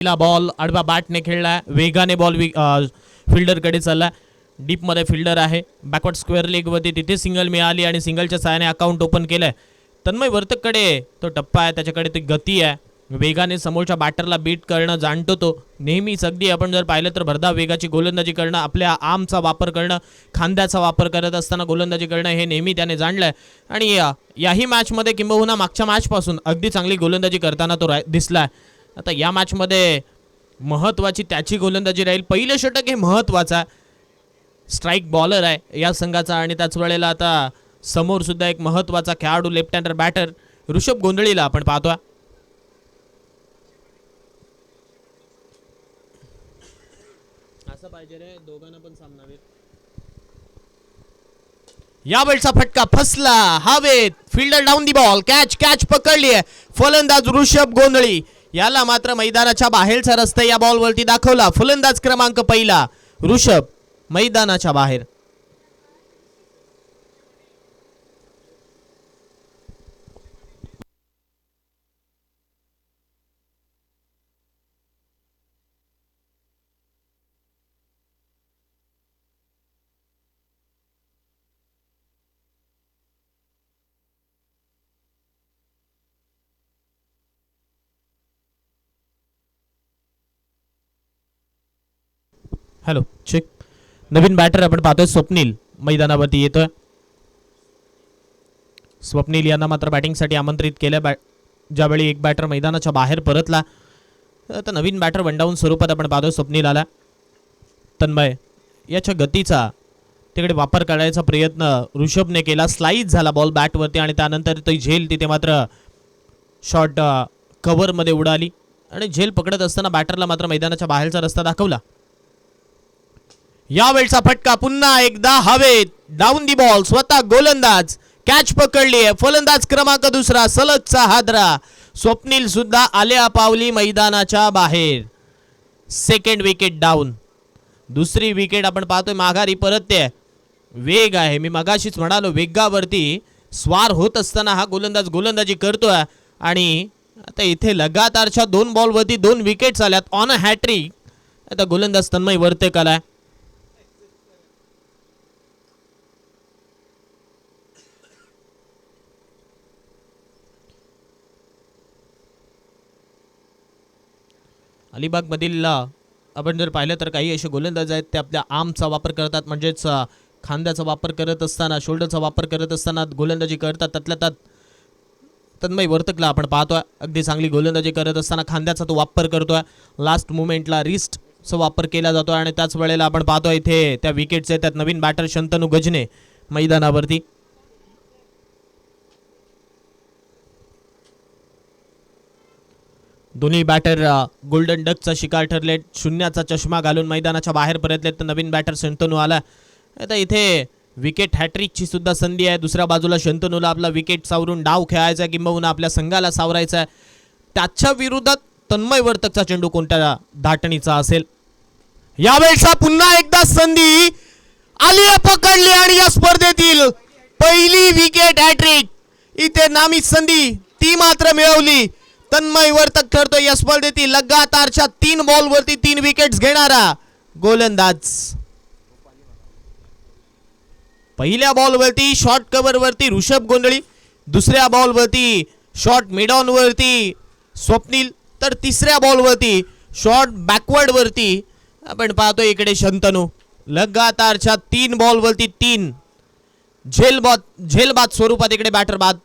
पहिला बॉल आडवा बॅटने खेळलाय, वेगाने बॉल फिल्डरकडे चालला. डीप मध्ये फिल्डर आहे, बॅकवर्ड स्क्वेअर लेग वरती तिथे सिंगल मिळाली आणि सिंगलच्या सहाय्याने अकाउंट ओपन केलंय. तन्मय वर्तककडे तो टप्पा आहे, त्याच्याकडे ती गती आहे, वेगाने समोरच्या बॅटरला बीट करणं जाणतो तो. नेहमीच अगदी आपण जर पाहिलं तर भरधाव वेगाची गोलंदाजी करणं, आपल्या आर्मचा वापर करणं, खांद्याचा वापर करत असताना गोलंदाजी करणं हे नेहमी त्याने जाणलंय. आणि याही मॅचमध्ये किंबहुना मागच्या मॅचपासून अगदी चांगली गोलंदाजी करताना तो दिसलाय. आता या मॅचमध्ये महत्त्वाची त्याची गोलंदाजी राहील. पहिलं षटक हे महत्त्वाचं आहे, स्ट्राईक बॉलर आहे या संघाचा. आणि त्याच वेळेला आता समोर सुद्धा एक महत्त्वाचा खेळाडू लेफ्ट हँडर बॅटर ऋषभ गोंधळीला आपण पाहतोय. असं पाहिजे रे, दोघांना पण सामनावीर. या वेळचा फटका फसला हवेत, fielder down the ball, catch पकडली आहे फलंदाज ऋषभ गोंधळी. याला मात्र मैदानाच्या बाहेरचा रस्ता या बॉलवरती दाखवला. फलंदाज क्रमांक पहिला ऋषभ मैदानाच्या बाहेर. Hello check. नवीन बॅटर आपण पाहतोय स्वप्नील मैदानावरती येतोय. स्वप्नील यांना मात्र बॅटिंगसाठी आमंत्रित केलं. ज्यावेळी एक बॅटर मैदानाच्या बाहेर परतला, आता नवीन बॅटर वन डाऊन स्वरूपात आपण पाहतोय स्वप्नील आला. तन्मय याच्या गतीचा तिकडे वापर करायचा प्रयत्न ऋषभने केला, स्लाइस झाला बॉल बॅटवरती आणि त्यानंतर ती झेल तिथे मात्र शॉट कव्हरमध्ये उडाली आणि झेल पकडत असताना बॅटरला मात्र मैदानाच्या बाहेरचा रस्ता दाखवला. यावेळचा फटका पुन्हा एकदा हवेत, डाऊन दी बॉल, स्वतः गोलंदाज कॅच पकडली आहे. फलंदाज क्रमांक दुसरा सलगचा हादरा स्वप्नील सुद्धा आल्या पावली मैदानाच्या बाहेर. Second wicket down. दुसरी विकेट आपण पाहतोय माघारी परतते. वेग आहे, मी मगाशीच म्हणालो वेगावरती स्वार होत असताना हा गोलंदाज गोलंदाजी करतोय. आणि आता इथे लगातारच्या 2 बॉलवरती 2 विकेट्स आल्यात ऑन अ हॅट्रिक. आता गोलंदाज तन्मय वर्तेक आलाय. अलिबाग मधील आपण जर पाहिलं तर काही असे गोलंदाज आहेत ते आपल्या आर्मचा वापर करतात, म्हणजेच खांद्याचा वापर करत असताना, शोल्डरचा वापर करत असताना गोलंदाजी करतात. त्यातल्या त्यात तन्मय वर्तकला आपण पाहतोय अगदी चांगली गोलंदाजी करत असताना खांद्याचा तो वापर करतोय. लास्ट मुवमेंटला रिस्टचा वापर केला जातोय आणि त्याच वेळेला आपण पाहतोय इथे त्या विकेट्स आहेत. त्यात नवीन बॅटर शंतनू गजने मैदानावरती. दोन्ही बॅटर गोल्डन डकचा शिकार ठरले. शून्याचा चष्मा घालून मैदानाच्या बाहेर परतले तर नवीन बॅटर शंतनू आला. आता इथे विकेट हॅट्रिकची सुद्धा संधी आहे. दुसऱ्या बाजूला शंतनूला आपला विकेट सावरून डाव खेळायचा आहे किंबहुना आपल्या संघाला सावरायचा आहे. त्याच्या विरोधात तन्मय वर्तकचा चेंडू कोणत्या धाटणीचा असेल. यावेळेचा पुन्हा एकदा संधी आली, पकडली आणि या स्पर्धेतील पहिली विकेट हॅट्रिक. इथे नामी संधी ती मात्र मिळवली. तन्मय वर्तक ठरतोय या स्पर्धेतील लगातारच्या 3 बॉलवरती 3 विकेट्स घेणारा गोलंदाज. पहिल्या बॉलवरती शॉर्ट कव्हर वरती ऋषभ गोंधळी, दुसऱ्या बॉलवरती शॉर्ट मिड ऑन वरती स्वप्नील, तर तिसऱ्या बॉलवरती शॉर्ट बॅकवर्ड वरती आपण पाहतोय इकडे शंतनू. लगातारच्या 3 बॉलवरती 3 झेलबाद स्वरूपात इकडे बॅटर बाद.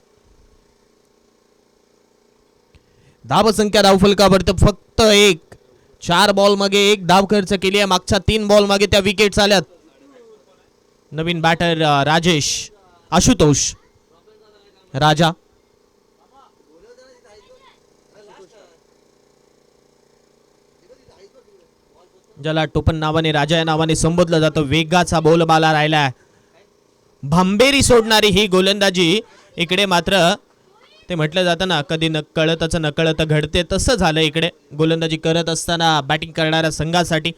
धावसंख्या धावफलकावर तर फक्त 1. 4 बॉल मागे 1 धाव खर्च केली आहे. मागच्या 3 बॉल मागे त्या विकेट्स आल्यात. नवीन बॅटर आशुतोष राजा. ज्याला टोपण नावाने राजा या नावाने संबोधलं जातं. वेगाचा बोलबाला राहिला, भांबेरी सोडणारी ही गोलंदाजी इकडे मात्र ते म्हटलं जातं ना, कधी कळतच नकळत घडते, तसं झालं इकडे गोलंदाजी करत असताना बॅटिंग करणाऱ्या संघासाठी.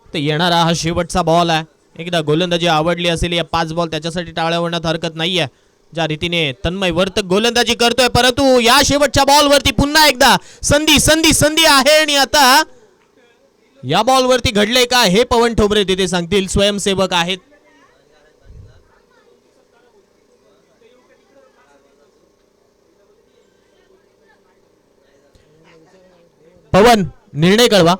तर येणारा हा शेवटचा बॉल आहे. एकदा गोलंदाजी आवडली असेल या 5 बॉल त्याच्यासाठी टाळ्या वळण्यात हरकत नाहीये. ज्या रीतीने तन्मय वर्तक गोलंदाजी करतोय, परंतु या शेवटच्या बॉलवरती पुन्हा एकदा संधी संधी संधी आहे आणि आता या बॉलवरती घडले का हे पवन ठोंबरे तिथे सांगतील. स्वयंसेवक आहेत. पवन, निर्णय कळवा.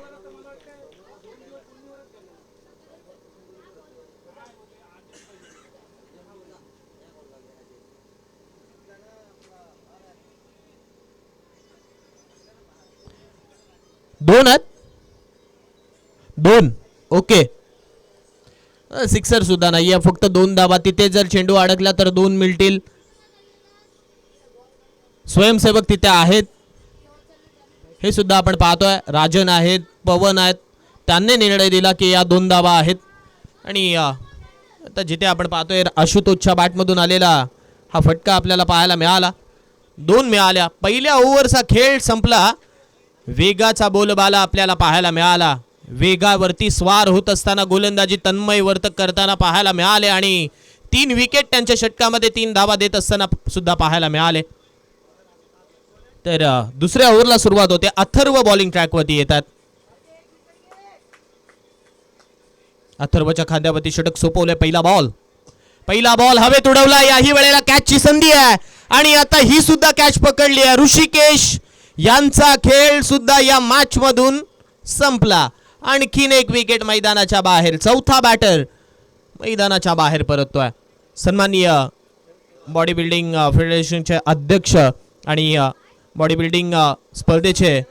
दोन आहेत, दोन. ओके, सिक्सर सुद्धा नाहीये, फक्त दोन धावा. तिथे जर चेंडू अडकला तर 2 मिळतील. स्वयंसेवक तिथे आहेत, हे सुद्धा आपण पाहतोय. राजन आहेत, पवन आहेत, त्यांनी निर्णय दिला की या 2 धावा आहेत. आणि आता जिथे आपण पाहतोय आशुतोषच्या बॅटमधून आलेला हा फटका आपल्याला पाहायला मिळाला. 2 मिळाल्या. पहिल्या ओव्हरचा खेळ संपला. वेगाचा बोलबाला आपल्याला पाहायला मिळाला. वेगावरती स्वार होत असताना गोलंदाजी तन्मय वर्तक करताना पाहायला मिळाले आणि 3 विकेट त्यांच्या षटकामध्ये 3 धावा देत असताना सुद्धा पाहायला मिळाले. तर दुसऱ्या ओव्हरला सुरुवात होते. अथर्व बॉलिंग ट्रॅकवरती येतात. अथर्वच्या खांद्यावरती षटक सोपवले. पहिला बॉल हवेत उडवला. याही वेळेला कॅचची संधी आहे आणि आता ही सुद्धा कॅच पकडली आहे. ऋषिकेश यांचा खेळ सुद्धा या मॅच मधून संपला. आणखीन एक विकेट मैदानाच्या बाहेर. चौथा बॅटर मैदानाच्या बाहेर परततोय. सन्माननीय बॉडी बिल्डिंग फेडरेशनचे अध्यक्ष आणि बॉडी बिल्डिंग स्पर्धेचे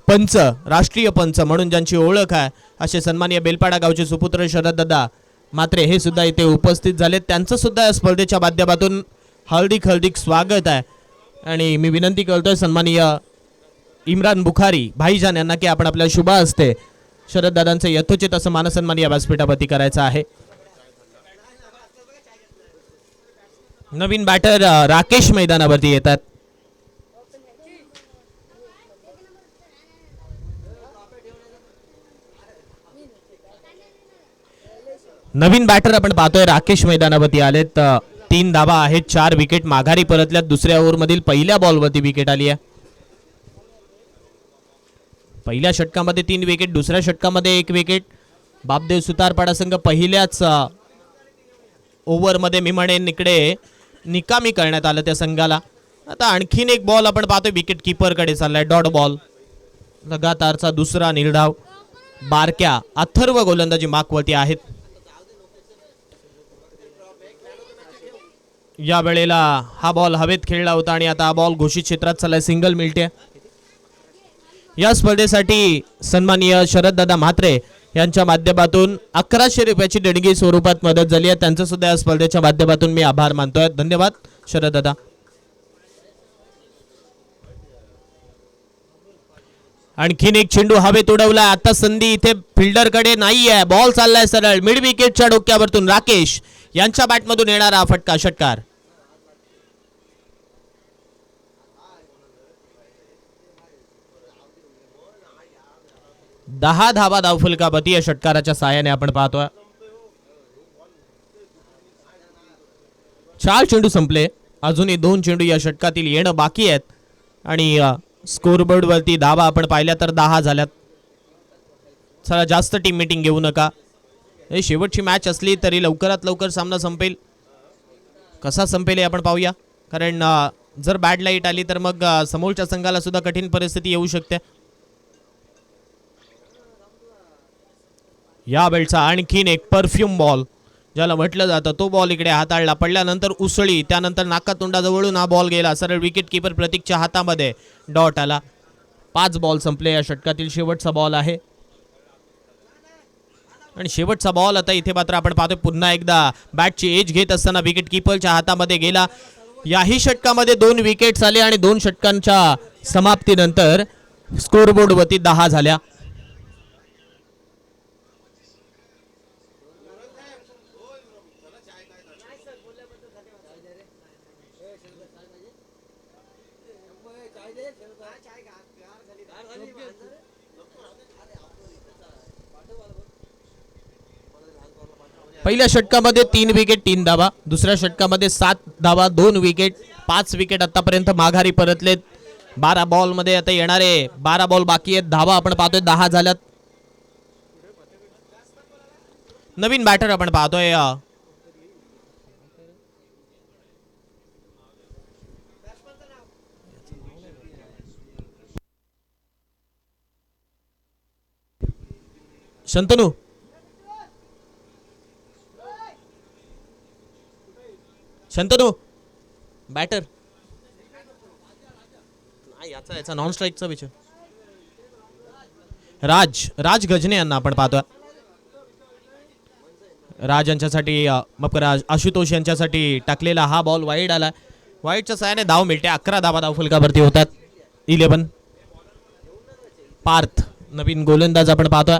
पंच, राष्ट्रीय पंच म्हणून ज्यांची ओळख आहे, असे सन्माननीय बेलपाडा गावचे सुपुत्र शरददादा मात्रे हे सुद्धा इथे उपस्थित झाले. त्यांचं सुद्धा या स्पर्धेच्या माध्यमातून हार्दिक स्वागत आहे. आणि मी विनंती करतोय सन्माननीय इम्रान बुखारी भाईजान यांना की आपण आपल्या शुभ हस्ते शरददादांचे यथोचित असं मानसन्मान या व्यासपीठावरती करायचं आहे. नवीन बॅटर राकेश मैदानावरती येतात. नवीन बॅटर आपण पाहतोय राकेश मैदानावरती आलेत. 3 धावा आहेत, 4 विकेट माघारी परतल्यात. दुसऱ्या ओव्हर मधील पहिल्या बॉलवरती विकेट आली आहे. पहिल्या षटकामध्ये 3 विकेट, दुसऱ्या षटकामध्ये 1 विकेट. बापदेव सुतारपाडा संघ पहिल्याच ओव्हर मध्ये मी म्हणेन इकडे निकामी करण्यात आलं त्या संघाला. आता आणखीन एक बॉल आपण पाहतोय विकेट किपर कडे चाललाय. डॉट बॉल, लगातारचा दुसरा निर्धाव. बारक्या अथर्व गोलंदाजी मार्कवरती आहेत. या वेळेला हा बॉल हवेत खेळला होता आणि आता हा बॉल घोषित क्षेत्रात चाललाय. सिंगल मिळते. या स्पर्धेसाठी सन्माननीय शरददादा म्हात्रे यांच्या माध्यमातून 1100 रुपयाची देणगी स्वरूपात मदत झाली आहे. त्यांचं सुद्धा या स्पर्धेच्या माध्यमातून मी आभार मानतोय. धन्यवाद शरददादा. आणखीन एक चेंडू हवेत उडवला. आता संधी इथे फिल्डर कडे नाही आहे. बॉल चाललाय सरळ मिड विकेटच्या डोक्यावरतून. राकेश यांच्या बॅटमधून येणारा फटका, षटकार. 10 धावा धावफलकावरती या षटकाराच्या साहाय्याने आपण पाहतोय. 4 चेंडू संपले. अजूनही 2 चेंडू या षटकातील येणं बाकी आहेत आणि स्कोरबोर्ड वरती धावा आपण पाहिल्या तर 10 झाल्यात. चला जास्त टीम मीटिंग घेऊ नका. हे शेवटची मॅच असली तरी लवकरात लवकर सामना संपेल. कसा संपेल हे आपण पाहूया. कारण जर बॅड लाईट आली तर मग समोरच्या संघाला सुद्धा कठीण परिस्थिती येऊ शकते. या वेळचा आणखीन एक परफ्यूम बॉल ज्याला म्हटलं जातं तो बॉल इकडे हाताळला. पडल्यानंतर उसळी, त्यानंतर नाकातोंडाजवळून हा बॉल गेला सरळ विकेट किपर प्रतीकच्या हातामध्ये. डॉट आला. 5 बॉल संपले. या षटकातील शेवटचा बॉल आहे आणि शेवटचा बॉल आता इथे मात्र आपण पाहतोय पुन्हा एकदा बॅटची एज घेत असताना विकेट किपरच्या हातामध्ये गेला. याही षटकामध्ये 2 विकेट्स आले आणि 2 षटकांच्या समाप्तीनंतर स्कोरबोर्ड वरती 10 झाल्या. पहिल्या षटकामध्ये 3 विकेट 3 धावा, दुसऱ्या षटकामध्ये 7 धावा 2 विकेट, 5 विकेट आतापर्यंत माघारी परतलेत. 12 बॉल मध्ये आता येणारे 12 बॉल बाकी आहेत. धावा आपण पाहतोय 10 झाल्यात. नवीन बॅटर आपण पाहतोय शंतनू. शंतनू बॅटर याचा नॉन स्ट्राईकचा विषय. राज गजने यांना आपण पाहतोय. राज यांच्यासाठी आशुतोष यांच्यासाठी टाकलेला हा बॉल वाईड आला. वाईडच्या साहाय्याने धाव मिळते. 11 धावा धावफलकावरती होतात. 11 पार्थ नवीन गोलंदाज आपण पाहतोय.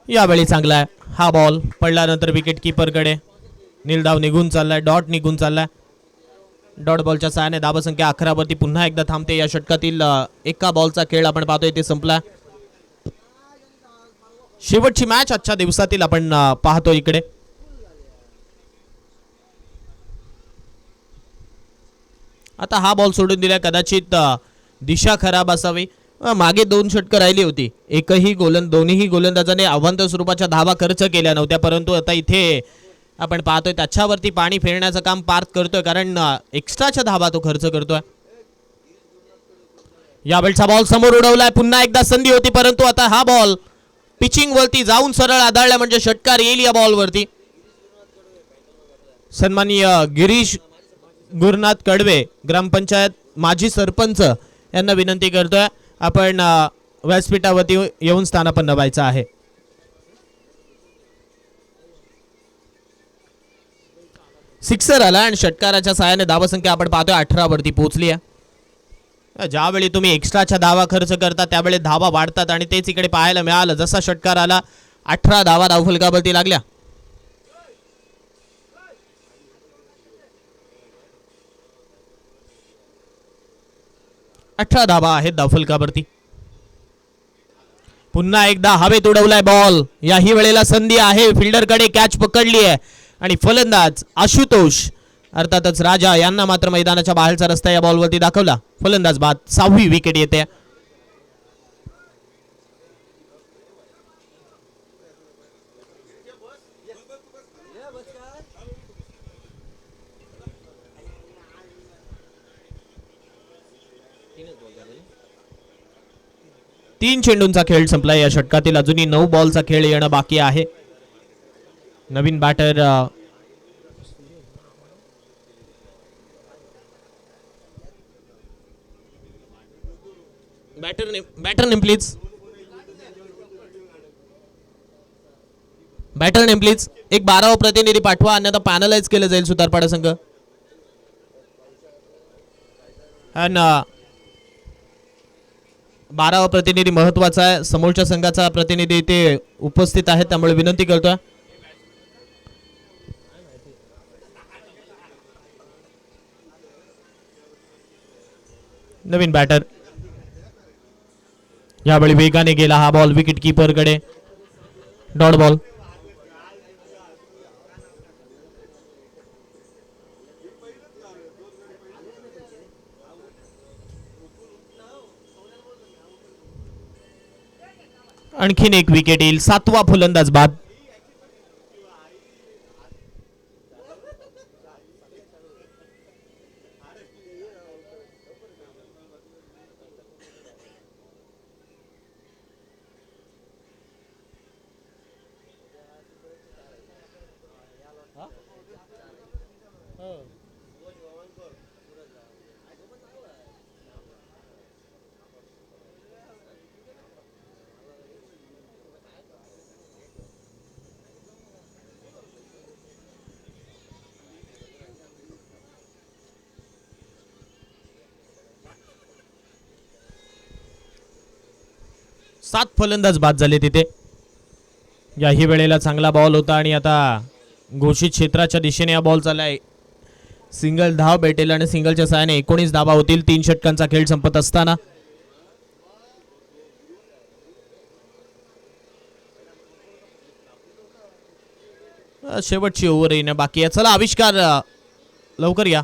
यावेळी चांगला आहे हा बॉल. पडल्यानंतर विकेट किपर कडे नीलधाव निघून चाललाय. डॉट निघून चाललाय. डॉट बॉलच्या साहाय्याने धावसंख्या 11 वरती पुन्हा एकदा थांबते. या षटकातील एका बॉलचा खेळ आपण पाहतोय ते संपला. शेवटची मॅच आजच्या दिवसातील आपण पाहतो इकडे. आता हा बॉल सोडून दिला. कदाचित दिशा खराब असावी. मागे 2 षटकं राहिली होती. दोन्ही गोलंदाजाने आव्हांतर स्वरूपाच्या धावा खर्च केल्या नव्हत्या, परंतु आता इथे आपण पाहतोय त्याच्यावरती पाणी फेरण्याचं काम पार्थ करतोय, कारण एक्स्ट्राच्या धावा तो खर्च करतोय. यावेळचा बॉल समोर उडवलाय. पुन्हा एकदा संधी होती, परंतु आता हा बॉल पिचिंग वरती जाऊन सरळ आदळला म्हणजे षटकार येईल या बॉल वरती. सन्माननीय गिरीश गुरुनाथ कडवे ग्रामपंचायत माजी सरपंच यांना विनंती करतोय आपण व्यासपीठावरती येऊन स्थानापन्न व्हायचं आहे. सिक्सर आला आणि षटकाराच्या सहाय्याने धावसंख्या आपण पाहतोय 18 वरती पोहोचली आहे. ज्यावेळी तुम्ही एक्स्ट्राच्या धावा खर्च करता त्यावेळी धावा वाढतात आणि तेच इकडे पाहायला मिळालं. जसा षटकार आला 18 धावा धावफलकावरती लागल्या. अठरा धावा आहेत धावफलकावरती. पुन्हा एकदा हवेत उडवलाय बॉल. याही वेळेला संधी आहे. फिल्डरकडे कॅच पकडली आहे आणि फलंदाज आशुतोष अर्थातच राजा यांना मात्र मैदानाच्या बाहेरचा रस्ता या बॉलवरती दाखवला. फलंदाज बाद. 6वी विकेट येते. तीन चेंडूंचा खेळ संपला. या षटकातील अजूनही 9 बॉलचा खेळ येणं बाकी आहे. नवीन बॅटर बॅटर नेम प्लीज. एक 12वा प्रतिनिधी पाठवा, अन्यथा पॅनलाइज केलं जाईल सुतारपाडा संघ. आणि 12वा प्रतिनिधी महत्वाचा आहे. समोरच्या संघाचा प्रतिनिधी इथे उपस्थित आहे, त्यामुळे विनंती करतोय. नवीन बॅटर यावेळी वेगाने गेला हा बॉल विकेट कीपर कडे. Dot ball. आणखीन एक विकेट येईल. 7वा फलंदाज बाद. सात फलंदाज बाद झाले तिथे. याही वेळेला चांगला बॉल होता आणि आता घोषित क्षेत्राच्या दिशेने हा बॉल चाललाय. सिंगल धाव भेटेल आणि सिंगलच्या सहाय्याने 19 धावा होतील 3 षटकांचा खेळ संपत असताना. शेवटची ओव्हर येणं बाकी आहे. चला आविष्कार लवकर या.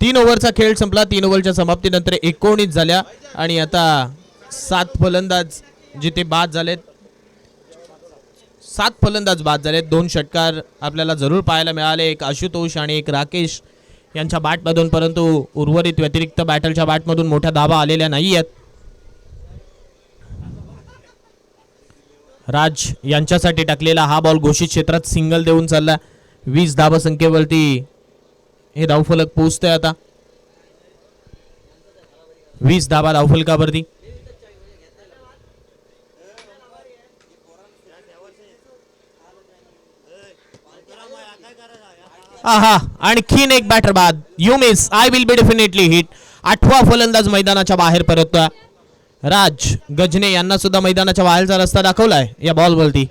तीन ओव्हरचा खेळ संपला. 3 ओव्हरच्या समाप्तीनंतर 19 झाल्या आणि आता 7 फलंदाज जिथे बाद झालेत. 7 फलंदाज बाद झालेत. 2 षटकार आपल्याला जरूर पाहायला मिळाले, एक आशुतोष आणि एक राकेश यांच्या बॅटमधून, परंतु उर्वरित व्यतिरिक्त बॅटलच्या बॅटमधून मोठ्या धावा आलेल्या नाही आहेत. राज यांच्यासाठी टाकलेला हा बॉल घोषित क्षेत्रात सिंगल देऊन चालला. 20 धावा संख्येवरती हे धावफलक पोहोचतंय आता. 20 धावा धावफलकावरती. आहा, आणखीन एक बॅटर बाद. You miss, I will be definitely hit. 8वा फलंदाज मैदानाच्या बाहेर परततोय. राज गजने यांना सुद्धा मैदानाच्या बाहेरचा रस्ता दाखवलाय या बॉलवरती.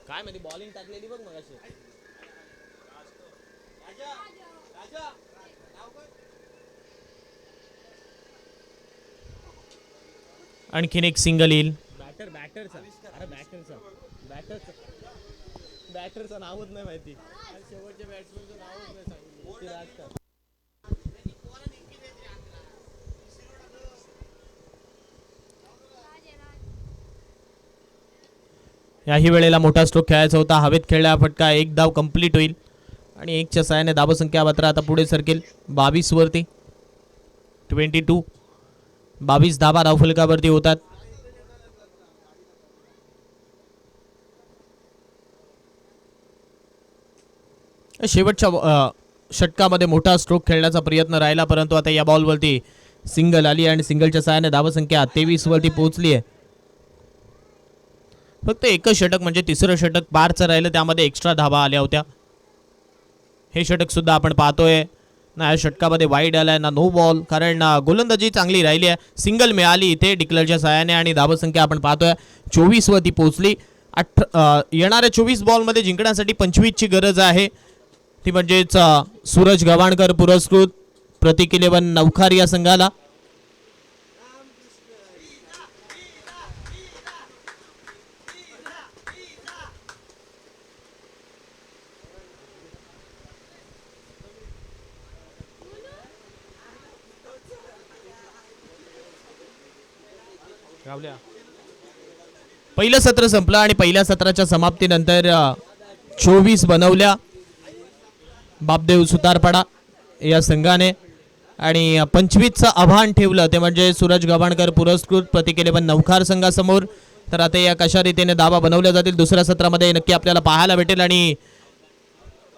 काय मध्ये बॉलिंग टाकलेली बघ मग. आणखीन एक सिंगल येईल. बॅटरचं नावच नाही माहिती. शेवटच्या बॅट्समनचं नावच नाही सांगितलं. याही वेळेला मोठा स्ट्रोक खेळायचा होता. हवेत खेळला फटका. 1 धाव कंप्लीट होईल आणि 1च्या साहाय्याने धावसंख्या मात्र आता पुढे सरकेल 22 वरती. 22 22 धावा धावफलकावरती होतात. शेवटच्या षटकामध्ये मोठा स्ट्रोक खेळण्याचा प्रयत्न राहिला, परंतु आता या बॉलवरती सिंगल आली आणि सिंगलच्या साहाय्याने धावसंख्या 23 वरती पोहोचली आहे. फक्त एकच षटक म्हणजे तिसरं षटक पारचं राहिलं, त्यामध्ये एक्स्ट्रा धावा आल्या होत्या. हे षटक सुद्धा आपण पाहतोय ना. या षटकामध्ये वाईड आलाय ना नो बॉल, कारण गोलंदाजी चांगली राहिली आहे. सिंगल मिळाली इथे डिक्लेअरच्या सहाय्याने आणि धावसंख्या आपण पाहतोय 24 वरती पोहोचली. येणाऱ्या 24 बॉलमध्ये जिंकण्यासाठी 25ची गरज आहे. ती म्हणजेच सूरज गव्हाणकर पुरस्कृत प्रतीक 11 नवखार या संघाला. पहिलं सत्र संपलं आणि पहिल्या सत्राच्या समाप्तीनंतर 24 बनवल्या बापदेव सुतारपाडा या संघाने आणि 25चं आव्हान ठेवलं, ते म्हणजे सूरज गव्हाणकर पुरस्कृत प्रतीक 11 नवखार संघासमोर. तर आता या कशा रीतीने धावा बनवल्या जातील दुसऱ्या सत्रामध्ये नक्की आपल्याला पाहायला भेटेल आणि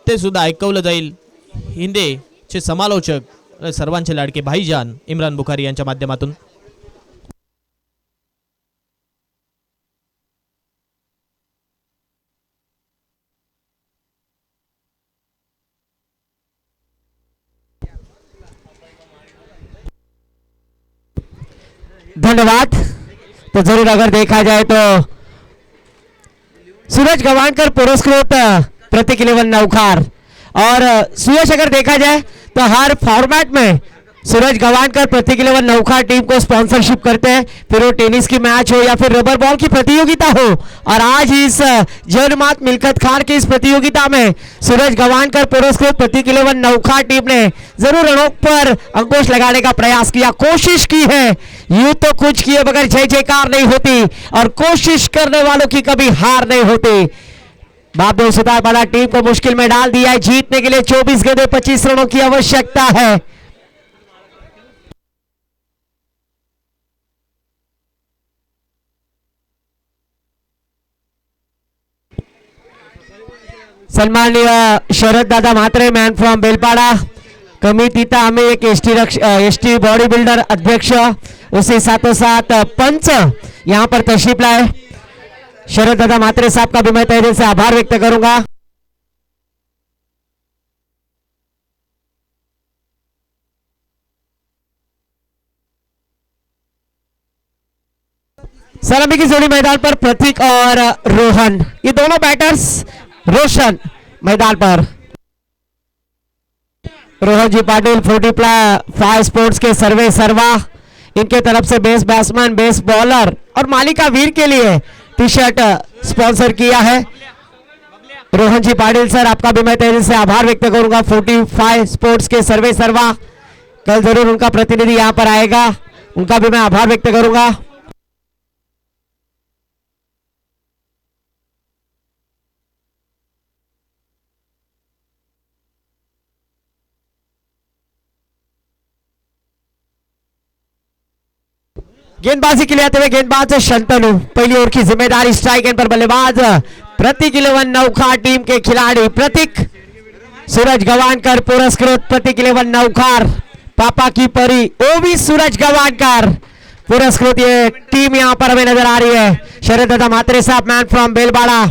ते सुद्धा ऐकवलं जाईल. हिंदेचे समालोचक सर्वांचे लाडके भाईजान इम्रान बुखारी यांच्या माध्यमातून. धन्यवाद. तो जरूर अगर देखा जाए तो सूरज गव्हाणकर पुरस्कृत प्रतीक 11 नवखार, और सूरज अगर देखा जाए तो हर फॉर्मेट में सूरज गव्हाणकर प्रतीक 11 नवखार टीम को स्पॉन्सरशिप करते हैं, फिर वो टेनिस की मैच हो या फिर रबर बॉल की प्रतियोगिता हो. और आज इस जनमात मिल्खत खान की इस प्रतियोगिता में सूरज गव्हाणकर पुरस्कृत प्रतीक 11 नवखार टीम ने जरूर रणों पर अंकुश लगाने का प्रयास किया, कोशिश की है. यूं तो कुछ किए बगैर जय जयकार नहीं होती और कोशिश करने वालों की कभी हार नहीं होती. बापदेव सुतारपाड़ा टीम को मुश्किल में डाल दिया है. जीतने के लिए 24 गेंदे 25 रनों की आवश्यकता है. सन्माननीय शरद दादा म्हात्रे, मॅन फ्रॉम बेलपाड़ा, कमी तिता हमें एक एसटी बॉडी बिल्डर अध्यक्ष, उसी साथों साथ पंच यहाँ पर तशरीफ लाए. शरद दादा म्हात्रे साहब का भी मैं तहे दिल से आभार व्यक्त करूंगा. सलामी की जोड़ी मैदान पर प्रतीक और रोहन, ये दोनों बैटर्स रोशन मैदान पर। रोहन जी पाटिल 45 स्पोर्ट्स के सर्वे सर्वा, इनके तरफ से बेस बैट्समैन, बेस बॉलर और मालिका वीर के लिए टी शर्ट स्पॉन्सर किया है। रोहन जी पाटिल सर, आपका भी मैं तहे से आभार व्यक्त करूंगा। 45 स्पोर्ट्स के सर्वे सर्वा, कल जरूर उनका प्रतिनिधि यहां पर आएगा, उनका भी मैं आभार व्यक्त करूंगा। गेंदबाजी के लिए आते हुए गेंदबाज शंतनु, पहली ओवर की जिम्मेदारी, स्ट्राइक एंड पर बल्लेबाज प्रतीक 11 नौखा टीम के खिलाड़ी प्रतीक, सूरज गवानकर पुरस्कृत प्रतीक 11 नौखार, पापा की परी ओवी सूरज गवानकर पुरस्कृत ये टीम यहां पर हमें नजर आ रही है। शरद दादा मात्रे साहब, मैन फ्रॉम बेलबाड़ा,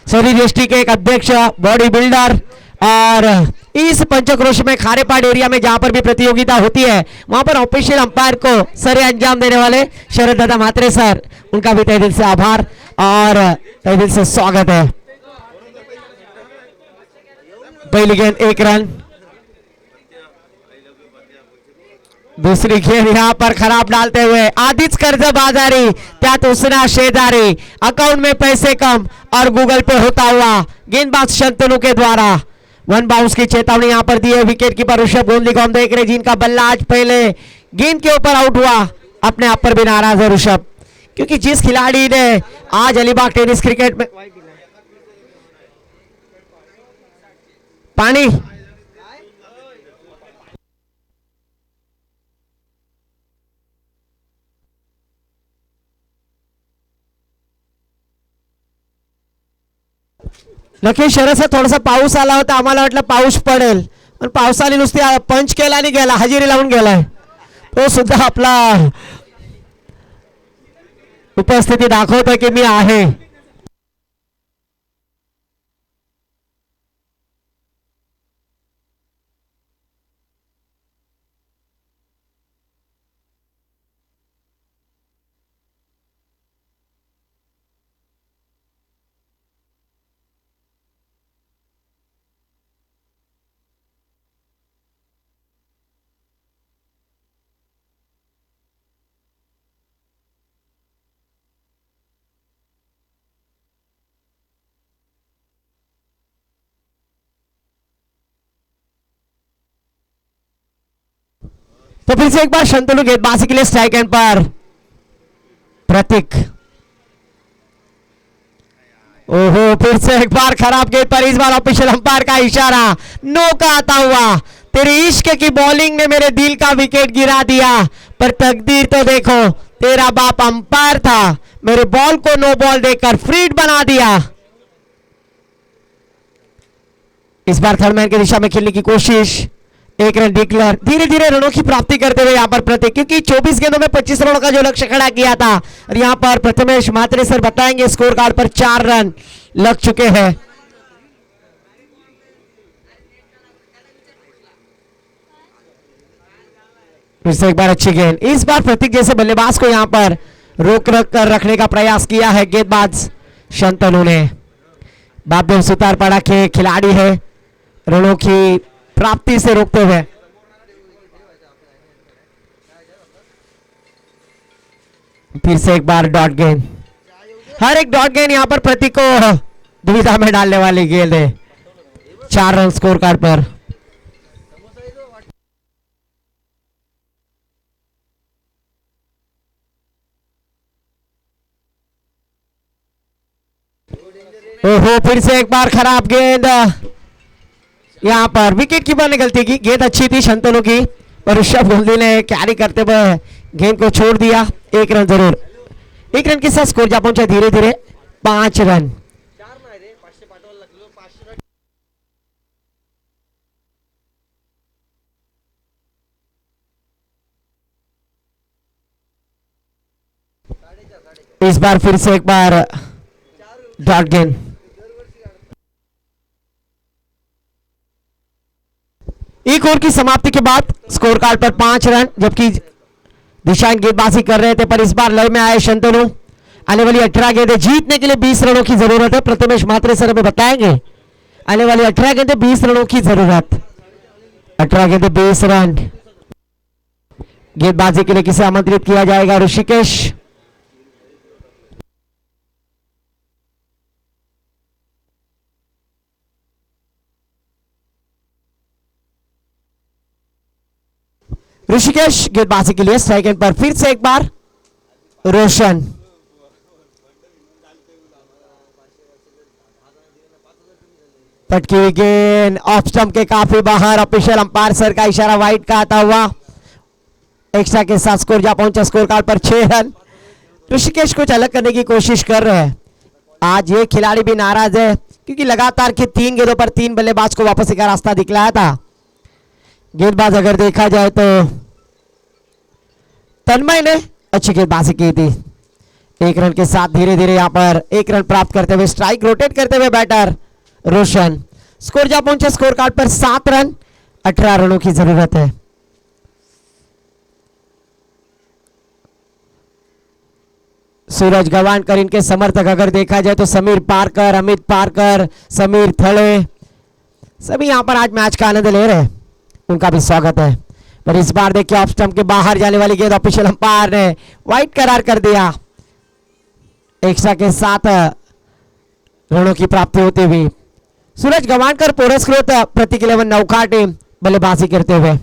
सौरी डिस्ट्रिक्ट के एक अध्यक्ष, बॉडी बिल्डर, और इस पंचक्रोश में खारेपाड़ एरिया में जहां पर भी प्रतियोगिता होती है वहां पर ऑफिशियल अंपायर को सरे अंजाम देने वाले शरद दादा मात्रे सर, उनका भी तहे दिल से आभार और तहे दिल से स्वागत है। पहली गेंद 1 रन, दूसरी गेंद यहां पर खराब डालते हुए आदित्य कर्ज बाजारी, त्यात उसना शेजारी, अकाउंट में पैसे कम और गूगल पे होता हुआ गेंदबाज शंतनु के द्वारा 1 बाउंस की चेतावनी यहां पर दी है। विकेट कीपर ऋषभ गोंदी को हम देख रहे हैं, जिनका बल्ला आज पहले गेंद के ऊपर आउट हुआ, अपने आप पर भी नाराज है ऋषभ, क्योंकि जिस खिलाड़ी ने आज अलीबाग टेनिस क्रिकेट में पानी नक्की शहराचा थोडासा पाऊस आला होता, आम्हाला वाटलं पाऊस पडेल, पण पावसाने नुसती पंच केला आणि गेला, हजेरी लावून गेलाय, तो सुद्धा आपला उपस्थिती दाखवतो की मी आहे। तो फिर से एक बार शंतनु गेंदबाजी के लिए स्ट्राइक एंड पर प्रतीक, ओहो फिर से एक बार खराब गेंद पर, इस बार ऑफिशियल अंपायर का इशारा, नो का आता हुआ, तेरी इश्क की बॉलिंग ने मेरे दिल का विकेट गिरा दिया, पर तकदीर तो देखो, तेरा बाप अंपायर था, मेरे बॉल को नो बॉल देकर फ्रीड बना दिया। इस बार थर्ड मैन की दिशा में खेलने की कोशिश, 1 रन डिक्लेयर, धीरे धीरे रनों की प्राप्ति करते हुए यहां पर प्रतीक, क्योंकि 24 गेंदों में 25 रनों का जो लक्ष्य खड़ा किया था, और यहां पर प्रथमेश मात्रे सर बताएंगे स्कोर कार्ड पर 4 रन लग चुके हैं। फिर से एक बार अच्छी गेंद, इस बार प्रतीक जैसे बल्लेबाज को यहां पर रोक रख कर रखने का प्रयास किया है गेंदबाज शंतनु ने। बापदेव सुतारपाड़ा के खिलाड़ी है, रनों की प्राप्ति से रोकते हुए। फिर से एक बार डॉट गेंद, हर एक डॉट गेंद यहां पर प्रतीक को दुविधा में डालने वाली गेंद है। 4 रन स्कोर कार्ड पर। ओहो फिर से एक बार खराब गेंद, यहां पर विकेट कीपर ने गलती की, गेंद अच्छी थी शंतनु की, पर ऋषभ गोंदी ने कैरी करते हुए गेंद को छोड़ दिया। 1 रन जरूर, 1 रन के साथ स्कोर जा पहुंचा धीरे धीरे 5 रन। इस बार फिर से एक बार डॉट गेंद, एक ओवर की समाप्ति के बाद स्कोर कार्ड पर 5 रन, जबकि दिशांक गेंदबाजी कर रहे थे, पर इस बार लय में आए शंतनु, आने वाली 18 गेंदें जीतने के लिए 20 रनों की जरूरत है। प्रथमेश मात्रे सर हमें बताएंगे आने वाली 18 गेंदें 20 रनों की जरूरत। 18 गेंदें 20 रन। गेंदबाजी के लिए किसे आमंत्रित किया जाएगा? ऋषिकेश। ऋषिकेश गेंदबाजी के लिए स्ट्राइक एंड पर फिर से एक बार रोशन। पटकी हुई गेंद ऑफ स्टंप के काफी बाहर। ऑफिशियल अंपायर सर का इशारा वाइड का आता हुआ। एक्स्ट्रा के साथ स्कोर जा पहुंचा स्कोर कार्ड पर 6 रन। ऋषिकेश कुछ अलग करने की कोशिश कर रहे हैं। आज ये खिलाड़ी भी नाराज है क्योंकि लगातार के 3 गेंदों पर 3 बल्लेबाज को वापसी का रास्ता दिखलाया था। गेंदबाज अगर देखा जाए तो तन्मय ने अच्छी गेंदबाजी की थी। 1 रन के साथ धीरे धीरे यहां पर 1 रन प्राप्त करते हुए स्ट्राइक रोटेट करते हुए बैटर रोशन। स्कोर जा पहुंचे स्कोर कार्ड पर 7 रन। 18 रनों की जरूरत है। सूरज गवानकर इनके समर्थक अगर देखा जाए तो समीर पारकर, अमित पारकर, समीर थड़े सभी यहां पर आज मैच का आनंद ले रहे हैं। उनका भी स्वागत है। पर इस बार देखिए ऑफ स्टंप के बाहर जाने वाली गेंद ऑफिशियल अंपायर ने वाइड करार कर दिया। एक्स्ट्रा के साथ रनों की प्राप्ति होती हुई सूरज गवानकर पुरस्कृत प्रतीक 11 नौखा टीम बल्लेबाजी करते हुए।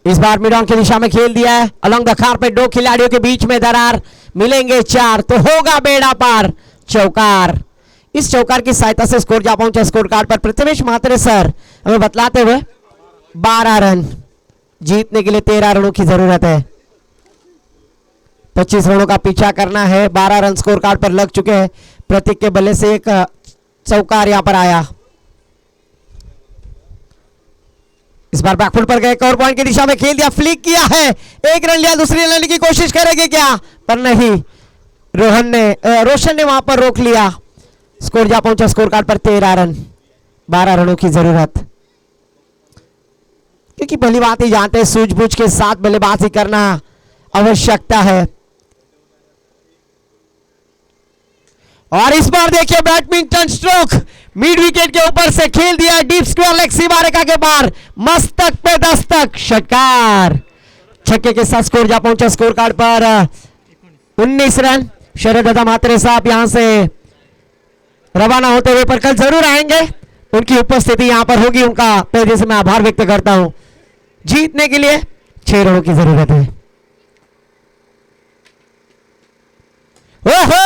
इस बार मिड ऑन की दिशा में खेल दिया है। अलॉन्ग द कारपेट 2 खिलाड़ियों के बीच में दरार। मिलेंगे 4 तो होगा बेड़ा पार। चौकार। इस चौकार की सहायता से स्कोर जा पहुंचा स्कोर कार्ड पर प्रथमेश मात्रे सर हमें बतलाते हुए 12 रन। जीतने के लिए 13 रनों की जरूरत है। 25 रनों का पीछा करना है। 12 रन स्कोर कार्ड पर लग चुके हैं। प्रतीक के बल्ले से एक चौकार यहां पर आया। इस बार बैकफुट पर गए। एक और पॉइंट की दिशा में खेल दिया। फ्लिक किया है। 1 रन लिया। दूसरी रन लेने की कोशिश करेंगे क्या? पर नहीं। रोशन ने वहां पर रोक लिया। स्कोर जा पहुंचा स्कोर कार्ड पर 13 रन। 12 रनों की जरूरत। क्योंकि पहली बात ही जानते हैं सूझबूझ के साथ बल्लेबाजी करना आवश्यकता है। और इस बार देखिए बैडमिंटन स्ट्रोक मिड विकेट के ऊपर से खेल दिया। डीप स्क्वायर लेग सीमा रेखा के पार। मस्तक पे दस्तक। षटकार। छक्के के साथ स्कोर जा पहुंचा स्कोर कार्ड पर 19 रन। शरद दादा मात्रे साहब यहां से रवाना होते हुए पर कल जरूर आएंगे। उनकी उपस्थिति यहां पर होगी। उनका पहले से मैं आभार व्यक्त करता हूं। जीतने के लिए 6 रनों की जरूरत है। ओहो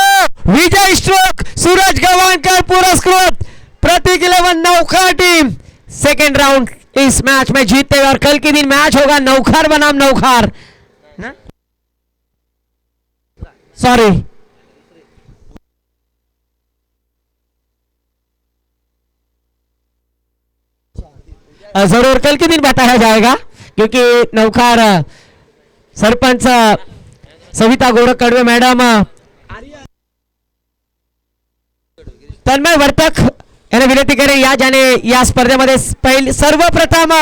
विजय स्ट्रोक सूरज गवानकर पुरस्कृत प्रतीक 11 नौखा टीम सेकेंड राउंड इस मैच में जीतते हुए। और कल के दिन मैच होगा नौखार बनाम नौखार। सॉरी जरूर कल के दिन बताया जाएगा क्योंकि नौखार सरपंच सविता गोरख कडवे मॅडम तन्मय वर्तक यांना विनंती करेन या ज्याने या स्पर्धेमध्ये सर्वप्रथम